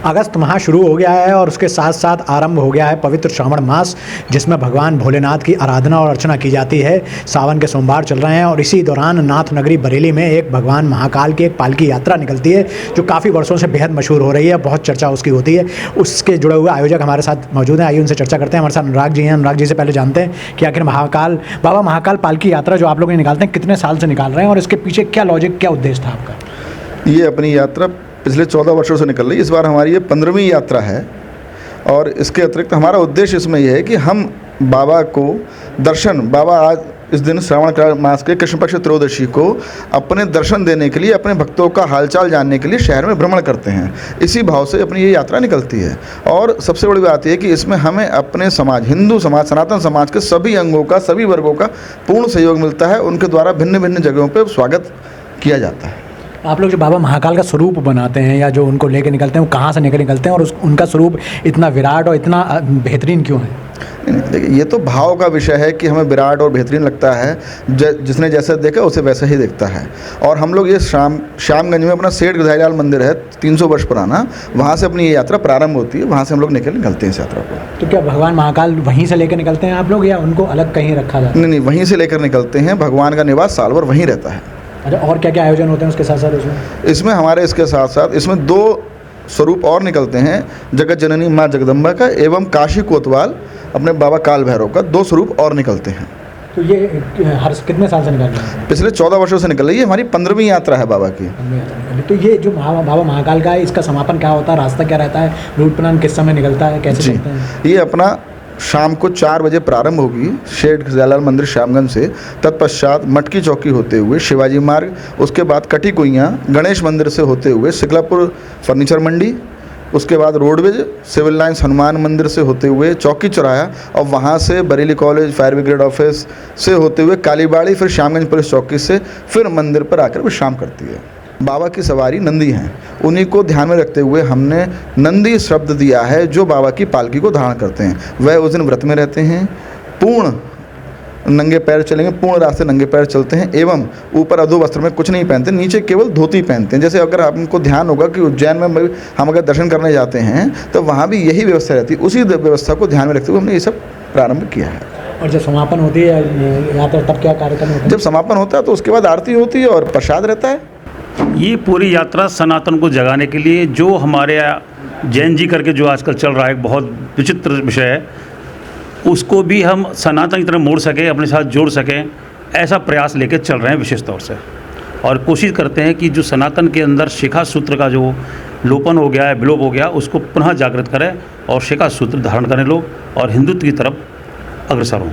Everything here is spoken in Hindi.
अगस्त माह शुरू हो गया है और उसके साथ साथ आरंभ हो गया है पवित्र श्रावण मास, जिसमें भगवान भोलेनाथ की आराधना और अर्चना की जाती है। सावन के सोमवार चल रहे हैं और इसी दौरान नाथ नगरी बरेली में एक भगवान महाकाल की एक पालकी यात्रा निकलती है, जो काफ़ी वर्षों से बेहद मशहूर हो रही है, बहुत चर्चा उसकी होती है। उसके जुड़े हुए आयोजक हमारे साथ मौजूद हैं, आइए उनसे चर्चा करते हैं। हमारे साथ अनुराग जी हैं। अनुराग जी से पहले जानते हैं कि आखिर बाबा महाकाल पालकी यात्रा जो आप लोग निकालते हैं, कितने साल से निकाल रहे हैं और इसके पीछे क्या लॉजिक, क्या उद्देश्य था आपका? ये अपनी यात्रा पिछले 14 वर्षों से निकल रही है। इस बार हमारी ये 15वीं यात्रा है और इसके अतिरिक्त हमारा उद्देश्य इसमें यह है कि हम बाबा को बाबा आज इस दिन श्रावण मास के कृष्ण पक्ष त्रयोदशी को अपने दर्शन देने के लिए, अपने भक्तों का हालचाल जानने के लिए शहर में भ्रमण करते हैं। इसी भाव से अपनी ये यात्रा निकलती है। और सबसे बड़ी बात यह है कि इसमें हमें अपने समाज, हिंदू समाज, सनातन समाज के सभी अंगों का, सभी वर्गों का पूर्ण सहयोग मिलता है। उनके द्वारा भिन्न भिन्न जगहों पर स्वागत किया जाता है। आप लोग जो बाबा महाकाल का स्वरूप बनाते हैं या जो उनको लेकर निकलते हैं, वो कहाँ से लेकर निकलते हैं और उनका स्वरूप इतना विराट और इतना बेहतरीन क्यों है? देखिए, ये तो भाव का विषय है कि हमें विराट और बेहतरीन लगता है। जिसने जैसे देखा उसे वैसा ही देखता है। और हम लोग ये श्यामगंज में अपना सेठ गधाईलाल मंदिर है, 300 वर्ष पुराना, वहाँ से अपनी ये यात्रा प्रारंभ होती है। वहाँ से हम लोग निकलते हैं इस यात्रा को। तो क्या भगवान महाकाल वहीं से लेकर निकलते हैं आप लोग या उनको अलग कहीं रखा जाता है? नहीं, वहीं से लेकर निकलते हैं। भगवान का निवास साल भर वहीं रहता है। अच्छा, और क्या क्या आयोजन होते हैं उसके साथ साथ? इसमें हमारे इसके साथ साथ इसमें 2 स्वरूप और निकलते हैं, जगत जननी माँ जगदम्बा का एवं काशी कोतवाल अपने बाबा काल भैरव का। 2 स्वरूप और निकलते हैं। तो ये हर कितने साल से निकल रहे हैं? पिछले 14 वर्षों से निकल रही है। हमारी 15वीं यात्रा है बाबा की। तो ये जो बाबा महाकाल का है, इसका समापन क्या होता है, रास्ता क्या रहता है, रूट प्लान किस समय निकलता है, कैसे चलते हैं? ये अपना शाम को 4 बजे प्रारंभ होगी सेठ गधाईलाल मंदिर श्यामगंज से। तत्पश्चात मटकी चौकी होते हुए शिवाजी मार्ग, उसके बाद कटी कुइयाँ गणेश मंदिर से होते हुए सिकलापुर फर्नीचर मंडी, उसके बाद रोडवेज सिविल लाइन्स हनुमान मंदिर से होते हुए चौकी चौराहा, और वहाँ से Bareilly college, fire brigade office से होते हुए कालीबाड़ी, फिर श्यामगंज पुलिस चौकी से फिर मंदिर पर आकर विश्राम करती है। बाबा की सवारी नंदी हैं, उन्हीं को ध्यान में रखते हुए हमने नंदी शब्द दिया है, जो बाबा की पालकी को धारण करते हैं। वह उस दिन व्रत में रहते हैं, पूर्ण नंगे पैर चलेंगे, पूर्ण रास्ते नंगे पैर चलते हैं एवं ऊपर अधो वस्त्र में कुछ नहीं पहनते, नीचे केवल धोती पहनते हैं। जैसे अगर आपको ध्यान होगा कि उज्जैन में हम अगर दर्शन करने जाते हैं तो वहाँ भी यही व्यवस्था रहती है। उसी व्यवस्था को ध्यान में रखते हुए हमने ये सब प्रारंभ किया है। और जब समापन होती है यात्रा, तब क्या कार्यक्रम होता है? जब समापन होता है तो उसके बाद आरती होती है और प्रसाद रहता है। ये पूरी यात्रा सनातन को जगाने के लिए, जो हमारे जैन जी करके जो आजकल चल रहा है, एक बहुत विचित्र विषय है, उसको भी हम सनातन की तरह मोड़ सकें, अपने साथ जोड़ सकें, ऐसा प्रयास लेकर चल रहे हैं विशेष तौर से। और कोशिश करते हैं कि जो सनातन के अंदर शिखा सूत्र का जो लोपन हो गया है, विलोप हो गया, उसको पुनः जागृत करें और शिखा सूत्र धारण करें लोग और हिंदुत्व की तरफ अग्रसर हों।